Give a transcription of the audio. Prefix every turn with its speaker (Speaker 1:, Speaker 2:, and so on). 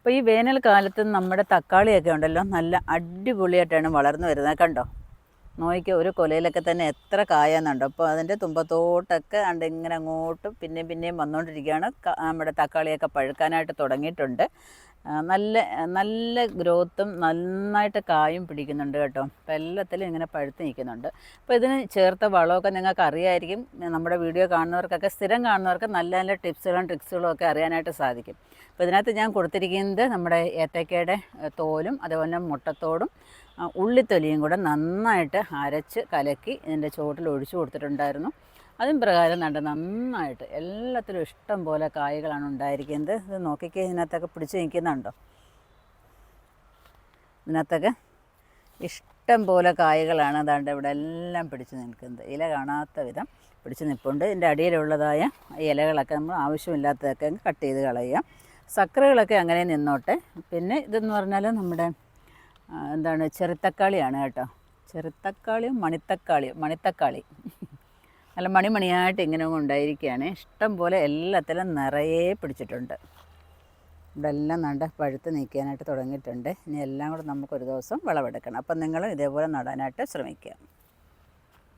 Speaker 1: അപ്പോൾ ഈ വേനൽക്കാലത്ത് നമ്മുടെ തക്കാളിയൊക്കെ ഉണ്ടല്ലോ നല്ല അടിപൊളിയായിട്ടാണ് വളർന്നു വരുന്നത്. കണ്ടോ, നോക്കിക്കോ, ഒരു കൊലയിലൊക്കെ തന്നെ എത്ര കായാന്നുണ്ടോ. അപ്പോൾ അതിൻ്റെ തുമ്പത്തോട്ടൊക്കെ കണ്ട് ഇങ്ങനെ അങ്ങോട്ടും പിന്നെയും വന്നുകൊണ്ടിരിക്കുകയാണ്. നമ്മുടെ തക്കാളിയൊക്കെ പഴുക്കാനായിട്ട് തുടങ്ങിയിട്ടുണ്ട്. നല്ല നല്ല ഗ്രോത്തും നന്നായിട്ട് കായും പിടിക്കുന്നുണ്ട് കേട്ടോ. അപ്പോൾ എല്ലാത്തിലും ഇങ്ങനെ പഴുത്ത് നിൽക്കുന്നുണ്ട്. അപ്പോൾ ഇതിന് ചേർത്ത വളമൊക്കെ നിങ്ങൾക്ക് അറിയായിരിക്കും. നമ്മുടെ വീഡിയോ കാണുന്നവർക്കൊക്കെ, സ്ഥിരം കാണുന്നവർക്ക് നല്ല നല്ല ടിപ്സുകളും ട്രിക്സുകളും ഒക്കെ അറിയാനായിട്ട് സാധിക്കും. അപ്പോൾ ഇതിനകത്ത് ഞാൻ കൊടുത്തിരിക്കുന്നത് നമ്മുടെ ഏത്തക്കയുടെ തോലും അതുപോലെ മുട്ടത്തോടും ഉള്ളിത്തൊലിയും കൂടെ നന്നായിട്ട് അരച്ച് കലക്കി ഇതിൻ്റെ ചുവട്ടിൽ ഒഴിച്ചു കൊടുത്തിട്ടുണ്ടായിരുന്നു. അതും പ്രകാരം നന്നായിട്ട് എല്ലാത്തിലും ഇഷ്ടം പോലെ കായ്കളാണ് ഉണ്ടായിരിക്കുന്നത്. ഇത് നോക്കിക്കേ, ഇതിനകത്തൊക്കെ പിടിച്ച് നിൽക്കുന്നുണ്ടോ? ഇതിനകത്തൊക്കെ ഇഷ്ടം പോലെ കായ്കളാണ് അതാണ്ട് ഇവിടെ എല്ലാം പിടിച്ച് നിൽക്കുന്നത്. ഇല കാണാത്ത വിധം പിടിച്ച് നിൽപ്പുണ്ട്. ഇതിൻ്റെ അടിയിലുള്ളതായ ഇലകളൊക്കെ നമ്മൾ ആവശ്യമില്ലാത്തതൊക്കെ കട്ട് ചെയ്ത് കളയുക. സക്കറകളൊക്കെ അങ്ങനെ നിന്നോട്ടെ. പിന്നെ ഇതെന്ന് പറഞ്ഞാൽ നമ്മുടെ ചെറുത്തക്കാളിയാണ് കേട്ടോ. ചെറുത്തക്കാളിയും മണിത്തക്കാളി നല്ല മണിമണിയായിട്ട് ഇങ്ങനെ ഉണ്ടായിരിക്കുകയാണ്. ഇഷ്ടം പോലെ എല്ലാത്തിലും നിറയെ പിടിച്ചിട്ടുണ്ട്. ഇവിടെ എല്ലാം പഴുത്ത് നീക്കാനായിട്ട് തുടങ്ങിയിട്ടുണ്ട്. ഇനി എല്ലാം കൂടെ നമുക്കൊരു ദിവസം വിളവെടുക്കണം. അപ്പം നിങ്ങൾ ഇതേപോലെ നടാനായിട്ട് ശ്രമിക്കുക.